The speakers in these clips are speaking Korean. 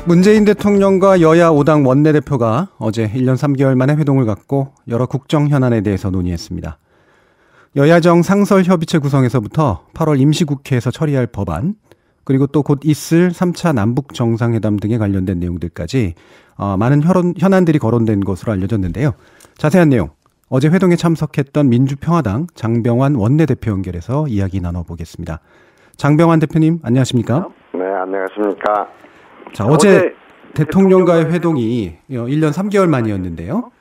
문재인 대통령과 여야 5당 원내대표가 어제 1년 3개월 만에 회동을 갖고 여러 국정 현안에 대해서 논의했습니다. 여야정 상설협의체 구성에서부터 8월 임시국회에서 처리할 법안, 그리고 또 곧 있을 3차 남북정상회담 등에 관련된 내용들까지 많은 현안들이 거론된 것으로 알려졌는데요. 자세한 내용, 어제 회동에 참석했던 민주평화당 장병환 원내대표 연결해서 이야기 나눠보겠습니다. 장병환 대표님, 안녕하십니까? 네, 안녕하십니까? 자, 어제 대통령과의 회동이 1년 3개월 만이었는데요.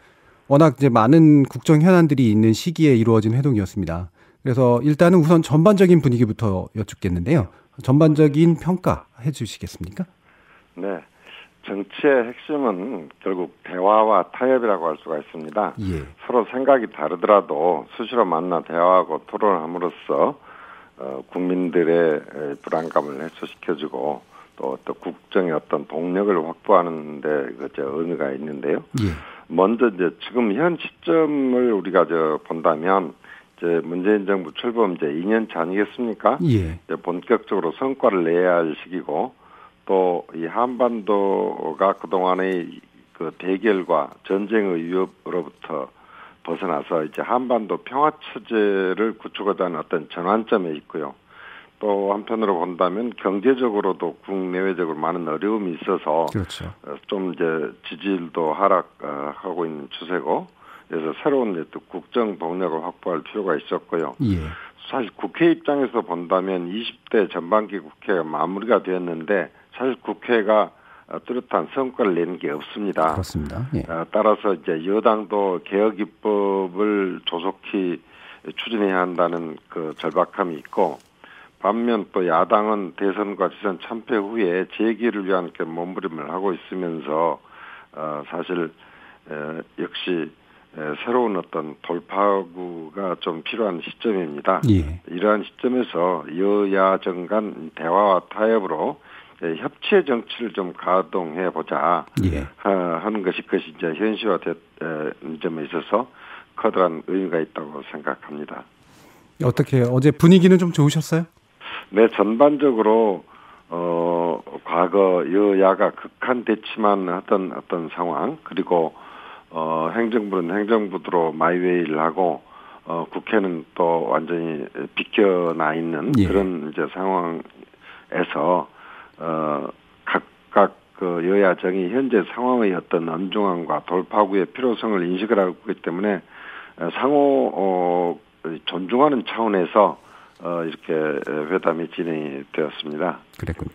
워낙 이제 많은 국정 현안들이 있는 시기에 이루어진 회동이었습니다. 그래서 일단은 우선 전반적인 분위기부터 여쭙겠는데요. 전반적인 평가 해주시겠습니까? 네, 정치의 핵심은 결국 대화와 타협이라고 할 수가 있습니다. 예. 서로 생각이 다르더라도 수시로 만나 대화하고 토론함으로써 국민들의 불안감을 해소시켜주고 또 국정의 어떤 동력을 확보하는 데 의미가 있는데요. 예. 먼저 이제 지금 현 시점을 우리가 본다면 이제 문재인 정부 출범 이제 2년차 아니겠습니까? 예. 이제 본격적으로 성과를 내야 할 시기고 또 이 한반도가 그동안의 그 대결과 전쟁의 위협으로부터 벗어나서 이제 한반도 평화 체제를 구축하자는 어떤 전환점에 있고요. 또 한편으로 본다면 경제적으로도 국내외적으로 많은 어려움이 있어서 그렇죠. 좀 이제 지지율도 하락하고 있는 추세고 그래서 새로운 국정 동력을 확보할 필요가 있었고요. 예. 사실 국회 입장에서 본다면 20대 전반기 국회가 마무리가 되었는데 사실 국회가 뚜렷한 성과를 내는 게 없습니다. 그렇습니다. 예. 따라서 이제 여당도 개혁 입법을 조속히 추진해야 한다는 그 절박함이 있고 반면 또 야당은 대선과 지선 참패 후에 재기를 위한 몸부림을 하고 있으면서 사실 역시 새로운 어떤 돌파구가 좀 필요한 시점입니다. 예. 이러한 시점에서 여야정 간 대화와 타협으로 협치의 정치를 좀 가동해 보자 하는 것이 이제 현실화된 점에 있어서 커다란 의미가 있다고 생각합니다. 어떻게 어제 분위기는 좀 좋으셨어요? 네, 전반적으로 과거 여야가 극한됐지만 하던 어떤 상황 그리고 행정부는 행정부대로 마이웨이를 하고 국회는 또 완전히 비껴나 있는 그런 이제 상황에서 각각 그 여야정이 현재 상황의 어떤 엄중함과 돌파구의 필요성을 인식을 하고 있기 때문에 상호 존중하는 차원에서 이렇게 회담이 진행이 되었습니다. 그랬군요.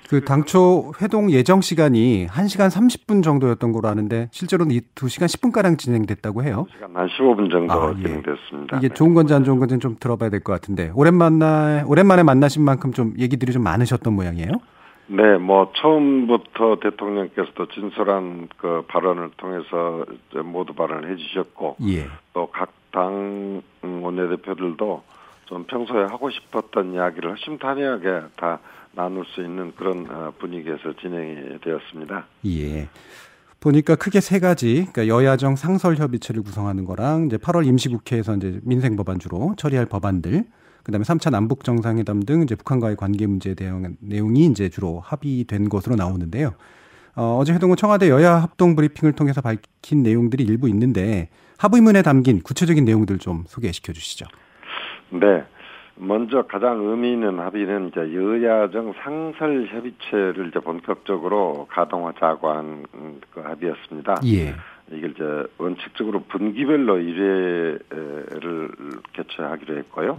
그 당초 회동 예정 시간이 1시간 30분 정도였던 걸로 아는데 실제로는 2시간 10분가량 진행됐다고 해요. 2시간 한 15분 정도 진행됐습니다. 이게 좋은 건지 안 좋은 건지 좀 들어봐야 될 것 같은데 오랜만에 만나신 만큼 좀 얘기들이 좀 많으셨던 모양이에요? 네, 처음부터 대통령께서도 진솔한 그 발언을 통해서 모두 발언을 해주셨고 또 각 당 원내대표들도 좀 평소에 하고 싶었던 이야기를 허심탄회하게 다 나눌 수 있는 그런 분위기에서 진행이 되었습니다. 예. 보니까 크게 세 가지, 그러니까 여야정 상설협의체를 구성하는 거랑 이제 8월 임시국회에서 이제 민생법안 주로 처리할 법안들, 그다음에 3차 남북정상회담 등 이제 북한과의 관계 문제에 대한 내용이 이제 주로 합의된 것으로 나오는데요. 어제 회동은 청와대 여야 합동 브리핑을 통해서 밝힌 내용들이 일부 있는데 합의문에 담긴 구체적인 내용들 좀 소개시켜 주시죠. 네. 먼저 가장 의미 있는 합의는 이제 여야정 상설협의체를 이제 본격적으로 가동하자고 한 그 합의였습니다. 예. 이걸 이제 원칙적으로 분기별로 1회를 개최하기로 했고요.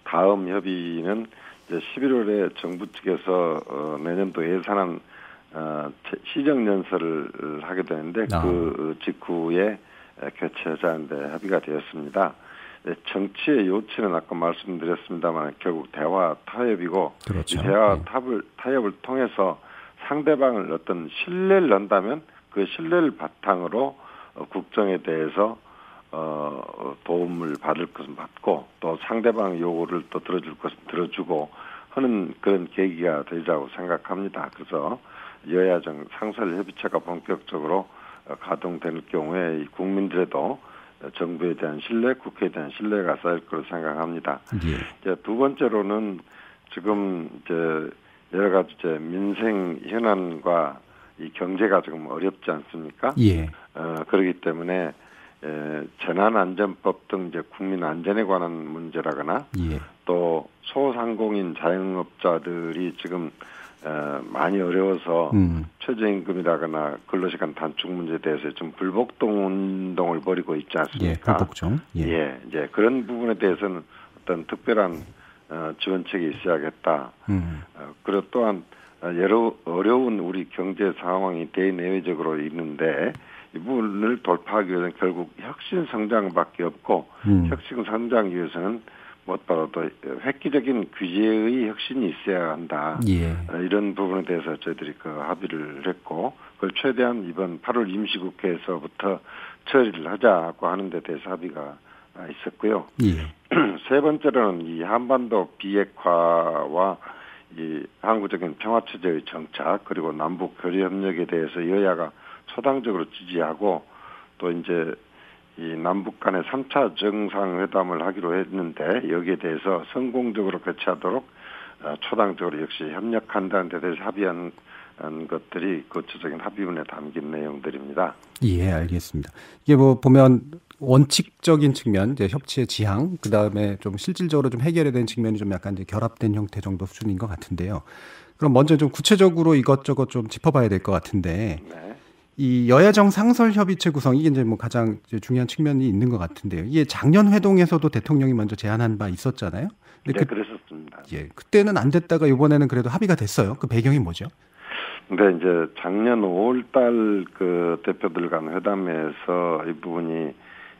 다음 협의는 이제 11월에 정부 측에서 내년도 예산안 시정연설을 하게 되는데 그 직후에 개최하자는데 합의가 되었습니다. 정치의 요체는 아까 말씀드렸습니다만 결국 대화 타협이고 그렇죠. 이 대화 타협을 통해서 상대방을 어떤 신뢰를 한다면 그 신뢰를 바탕으로 국정에 대해서 도움을 받을 것은 받고 또 상대방 요구를 또 들어줄 것은 들어주고 하는 그런 계기가 되자고 생각합니다. 그래서 여야정 상설협의체가 본격적으로 가동될 경우에 국민들에도 정부에 대한 신뢰, 국회에 대한 신뢰가 쌓일 거로 생각합니다. 이제 두 번째로는 지금 이제 여러 가지 이제 민생 현안과 이 경제가 조금 어렵지 않습니까? 예. 그렇기 때문에 재난안전법 등 이제 국민 안전에 관한 문제라거나 예. 또 소상공인 자영업자들이 지금 많이 어려워서 최저임금이라거나 근로시간 단축 문제에 대해서 좀 불복동 운동을 벌이고 있지 않습니까? 예, 불복종. 예, 이제 그런 부분에 대해서는 어떤 특별한 지원책이 있어야겠다. 그리고 또한 여러 어려운 우리 경제 상황이 대내외적으로 있는데 이 부분을 돌파하기 위해서는 결국 혁신 성장밖에 없고 혁신 성장 위해서는 무엇보다도 획기적인 규제의 혁신이 있어야 한다. 예. 이런 부분에 대해서 저희들이 그 합의를 했고 그걸 최대한 이번 8월 임시국회에서부터 처리를 하자고 하는 데 대해서 합의가 있었고요. 예. 세 번째로는 이 한반도 비핵화와 이 항구적인 평화체제의 정착 그리고 남북 교류 협력에 대해서 여야가 초당적으로 지지하고 또 이제 이 남북 간의 3차 정상회담을 하기로 했는데 여기에 대해서 성공적으로 개최하도록 초당적으로 역시 협력한다는 데 대해서 합의한 것들이 구체적인 합의문에 담긴 내용들입니다. 예, 알겠습니다. 이게 뭐 보면 원칙적인 측면, 이제 협치의 지향, 그 다음에 좀 실질적으로 좀 해결이 된 측면이 좀 약간 이제 결합된 형태 정도 수준인 것 같은데요. 그럼 먼저 좀 구체적으로 이것저것 좀 짚어봐야 될 것 같은데, 네. 이 여야정 상설협의체 구성 이게 이제 뭐 가장 이제 중요한 측면이 있는 것 같은데요. 이게 작년 회동에서도 대통령이 먼저 제안한 바 있었잖아요. 네, 그랬었습니다. 예, 그때는 안 됐다가 이번에는 그래도 합의가 됐어요. 그 배경이 뭐죠? 근데 이제 작년 5월달 그 대표들 간 회담에서 이 부분이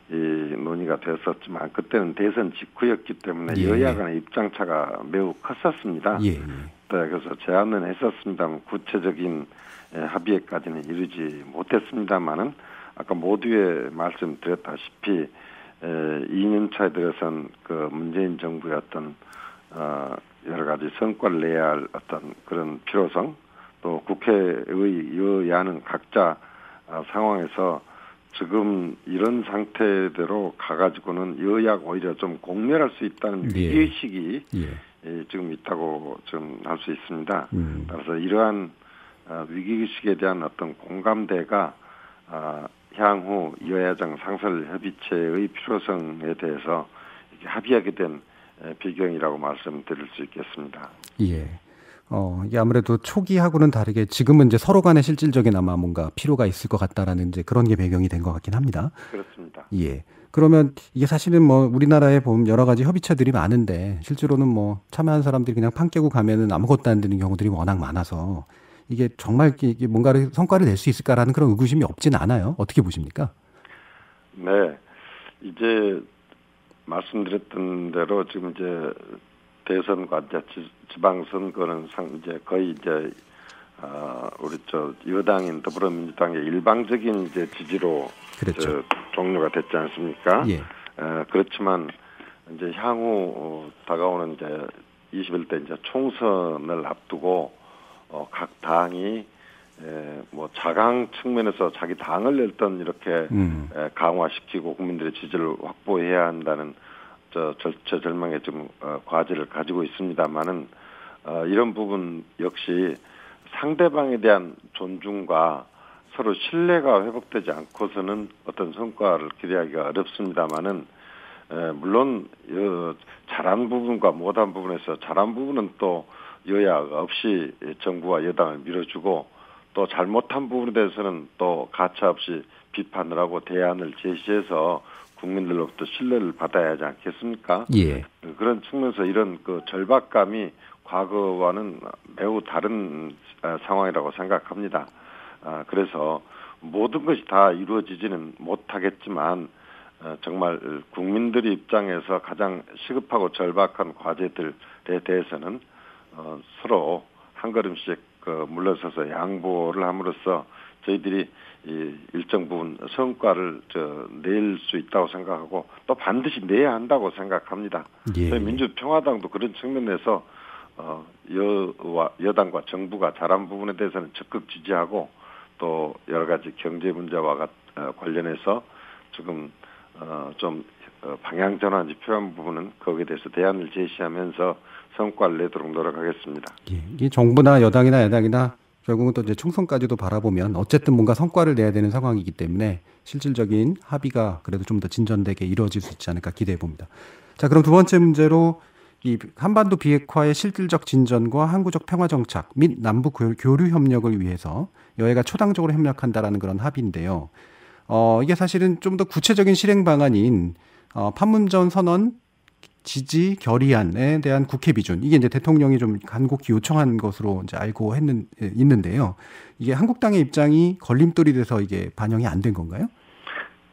이 논의가 됐었지만 그때는 대선 직후였기 때문에 예. 여야 간의 입장차가 매우 컸었습니다. 예. 네, 그래서 제안은 했었습니다만 구체적인 합의에까지는 이르지 못했습니다만은 아까 모두에 말씀드렸다시피 2년 차에 들어선 그 문재인 정부의 어떤 여러 가지 성과를 내야 할 어떤 그런 필요성 또 국회의 여야는 각자 상황에서 지금 이런 상태대로 가가지고는 여야가 오히려 좀 공멸할 수 있다는 위기의식이 지금 있다고 좀 할 수 있습니다. 따라서 이러한 위기의식에 대한 어떤 공감대가 향후 여야정 상설협의체의 필요성에 대해서 합의하게 된 배경이라고 말씀드릴 수 있겠습니다. 예. 이게 아무래도 초기하고는 다르게 지금은 이제 서로 간에 실질적인 아마 뭔가 필요가 있을 것 같다라는 이제 그런 게 배경이 된 것 같긴 합니다. 그렇습니다. 예. 그러면 이게 사실은 뭐 우리나라에 보면 여러 가지 협의체들이 많은데 실제로는 뭐 참여한 사람들이 그냥 판 깨고 가면은 아무것도 안 되는 경우들이 워낙 많아서 이게 정말 이게 뭔가를 성과를 낼 수 있을까라는 그런 의구심이 없진 않아요. 어떻게 보십니까? 네. 이제 말씀드렸던 대로 지금 이제 대선과 이제 지방선거는 이제 거의 이제 우리 여당인 더불어민주당의 일방적인 이제 지지로 그렇죠. 종료가 됐지 않습니까? 예. 그렇지만 이제 향후 다가오는 이제 21대 이제 총선을 앞두고 각 당이 뭐 자강 측면에서 자기 당을 일단 이렇게 강화시키고 국민들의 지지를 확보해야 한다는 절망의 좀 과제를 가지고 있습니다만은 이런 부분 역시 상대방에 대한 존중과 서로 신뢰가 회복되지 않고서는 어떤 성과를 기대하기가 어렵습니다만은 물론 잘한 부분과 못한 부분에서 잘한 부분은 또 여야가 없이 정부와 여당을 밀어주고 또 잘못한 부분에 대해서는 또 가차없이 비판을 하고 대안을 제시해서 국민들로부터 신뢰를 받아야 하지 않겠습니까? 예. 그런 측면에서 이런 그 절박감이 과거와는 매우 다른 상황이라고 생각합니다. 그래서 모든 것이 다 이루어지지는 못하겠지만 정말 국민들의 입장에서 가장 시급하고 절박한 과제들에 대해서는 서로 한 걸음씩 물러서서 양보를 함으로써 저희들이 이 일정 부분 성과를 낼 수 있다고 생각하고 또 반드시 내야 한다고 생각합니다. 예. 민주평화당도 그런 측면에서 여당과 정부가 잘한 부분에 대해서는 적극 지지하고 또 여러 가지 경제 문제와 관련해서 지금 좀 방향 전환이 필요한 부분은 거기에 대해서 대안을 제시하면서 성과를 내도록 노력하겠습니다. 예. 이 정부나 여당이나 야당이나 결국은 또 이제 총선까지도 바라보면 어쨌든 뭔가 성과를 내야 되는 상황이기 때문에 실질적인 합의가 그래도 좀 더 진전되게 이루어질 수 있지 않을까 기대해 봅니다. 자, 그럼 두 번째 문제로 이 한반도 비핵화의 실질적 진전과 항구적 평화 정착 및 남북 교류 협력을 위해서 여야가 초당적으로 협력한다라는 그런 합의인데요. 이게 사실은 좀 더 구체적인 실행 방안인 판문점 선언 지지 결의안에 대한 국회 비준, 이게 이제 대통령이 좀 간곡히 요청한 것으로 이제 알고 있는데요. 이게 한국당의 입장이 걸림돌이 돼서 이게 반영이 안 된 건가요?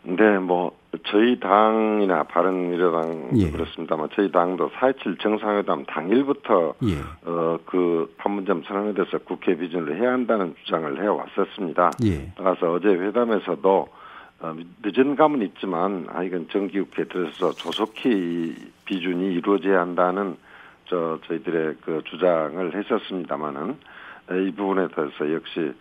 네, 뭐 저희 당이나 바른미래당 예. 그렇습니다만 저희 당도 4.27 정상회담 당일부터 예. 그 판문점 선언에 대해서 국회 비준을 해야 한다는 주장을 해왔었습니다. 예. 따라서 어제 회담에서도 늦은 감은 있지만 이건 정기국회에 들어서 조속히 이 비준이 이루어져야 한다는 저희들의 그 주장을 했었습니다만은 이 부분에 대해서 역시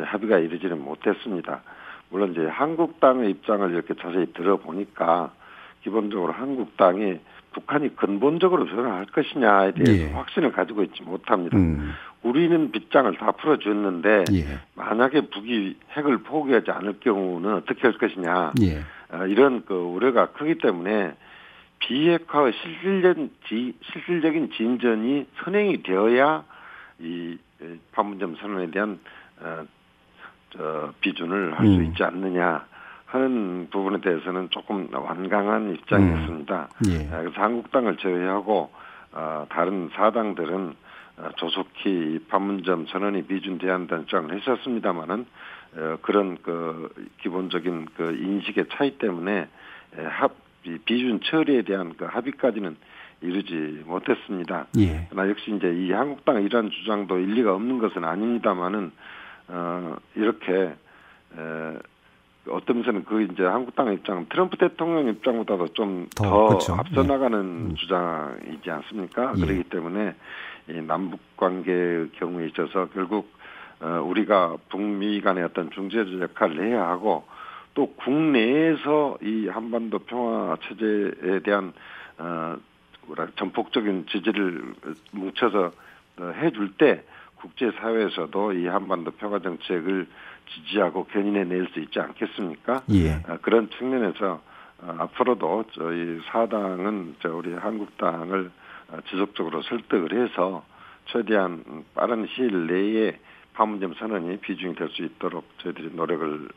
합의가 이루어지는 못했습니다. 물론 이제 한국당의 입장을 이렇게 자세히 들어보니까 기본적으로 한국당이 북한이 근본적으로 변화할 것이냐에 대해서 확신을 가지고 있지 못합니다. 우리는 빗장을 다 풀어줬는데 만약에 북이 핵을 포기하지 않을 경우는 어떻게 할 것이냐 이런 그 우려가 크기 때문에 비핵화의 실질적인 진전이 선행이 되어야 이 판문점 선언에 대한 비준을 할 수 있지 않느냐 하는 부분에 대해서는 조금 완강한 입장이었습니다. 그래서 한국당을 제외하고 다른 사당들은 조속히 판문점 선언이 비준돼야 한다는 주장을 했었습니다만은 그런 그 기본적인 그 인식의 차이 때문에 비준 처리에 대한 그 합의까지는 이루지 못했습니다. 그러나 역시 이제 이 한국당 이러한 주장도 일리가 없는 것은 아닙니다만은 이렇게 어떤 면에서는 그 이제 한국당의 입장은 트럼프 대통령 입장보다도 좀 더 그렇죠. 앞서 나가는 주장이지 않습니까? 그렇기 때문에 이 남북 관계의 경우에 있어서 결국 우리가 북미 간의 어떤 중재자 역할을 해야 하고 또 국내에서 이 한반도 평화 체제에 대한 전폭적인 지지를 뭉쳐서 해줄 때 국제사회에서도 이 한반도 평화 정책을 지지하고 견인해낼 수 있지 않겠습니까? 그런 측면에서 앞으로도 저희 사당은 우리 한국당을 지속적으로 설득을 해서 최대한 빠른 시일 내에 판문점 선언이 비준이 될 수 있도록 저희들이 노력을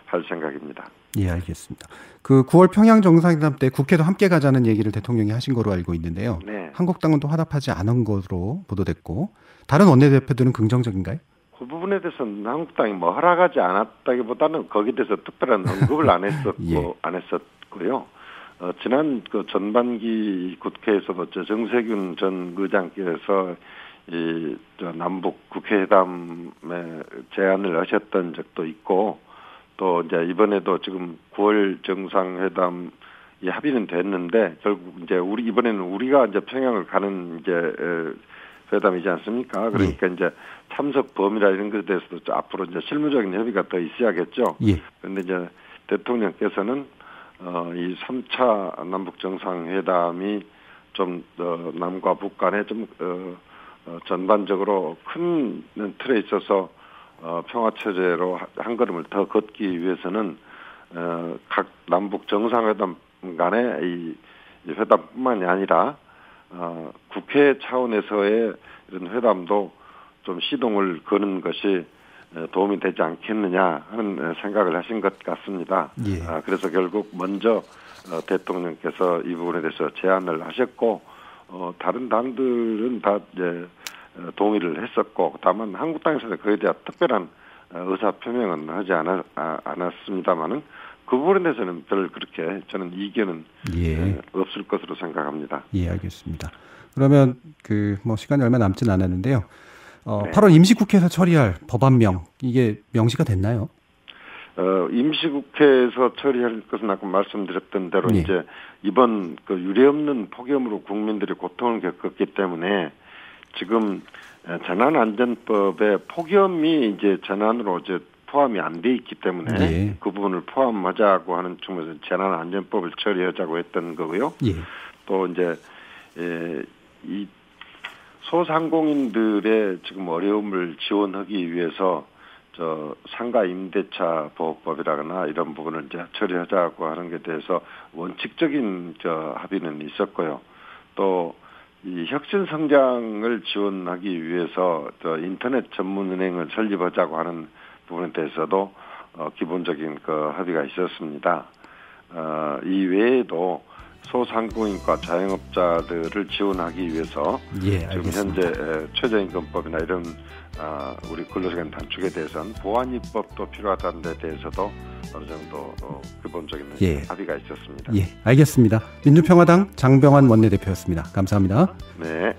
할 생각입니다. 예, 알겠습니다. 그 9월 평양 정상회담 때 국회도 함께 가자는 얘기를 대통령이 하신 거로 알고 있는데요. 한국당은 또 화답하지 않은 것으로 보도됐고 다른 원내대표들은 긍정적인가요? 그 부분에 대해서는 한국당이 뭐 허락하지 않았다기보다는 거기에 대해서 특별한 언급을 안 했었고 안 했었고요. 지난 그 전반기 국회에서도 정세균 전 의장께서 이 남북 국회회담에 제안을 하셨던 적도 있고 또 이제 이번에도 지금 9월 정상회담이 합의는 됐는데 결국 이제 이번에는 우리가 이제 평양을 가는 이제 회담이지 않습니까? 그러니까 이제 참석 범위라 이런 것에 대해서도 앞으로 이제 실무적인 협의가 더 있어야겠죠. 그런데 이제 대통령께서는 이 3차 남북 정상회담이 좀 남과 북 간에 좀 전반적으로 큰 틀에 있어서 평화 체제로 한 걸음을 더 걷기 위해서는 각 남북 정상회담 간의 이 회담뿐만이 아니라 국회 차원에서의 이런 회담도 좀 시동을 거는 것이 도움이 되지 않겠느냐 하는 생각을 하신 것 같습니다. 그래서 결국 먼저 대통령께서 이 부분에 대해서 제안을 하셨고 다른 당들은 다 이제 동의를 했었고 다만 한국당에서는 그에 대한 특별한 의사 표명은 하지 않았습니다만은 그 부분에 대해서는 별 그렇게 저는 이견은 없을 것으로 생각합니다. 알겠습니다. 그러면 뭐 시간이 얼마 남진 않았는데요. 8월 임시국회에서 처리할 법안명 이게 명시가 됐나요? 임시국회에서 처리할 것은 아까 말씀드렸던 대로 이제 이번 그 유례없는 폭염으로 국민들이 고통을 겪었기 때문에 지금 재난안전법에 폭염이 이제 재난으로 이제 포함이 안 돼 있기 때문에 그 부분을 포함하자고 하는 측면에서 재난안전법을 처리하자고 했던 거고요. 또 이제 이 소상공인들의 지금 어려움을 지원하기 위해서 상가 임대차 보호법이라거나 이런 부분을 이제 처리하자고 하는 것에 대해서 원칙적인 합의는 있었고요. 또 이 혁신 성장을 지원하기 위해서 인터넷 전문 은행을 설립하자고 하는 부분에 대해서도 기본적인 합의가 있었습니다. 이 외에도 소상공인과 자영업자들을 지원하기 위해서 지금 현재 최저임금법이나 이런 우리 근로시간 단축에 대해서는 보완 입법도 필요하다는 데 대해서도 어느 정도 기본적인 합의가 있었습니다. 알겠습니다. 민주평화당 장병환 원내대표였습니다. 감사합니다. 네.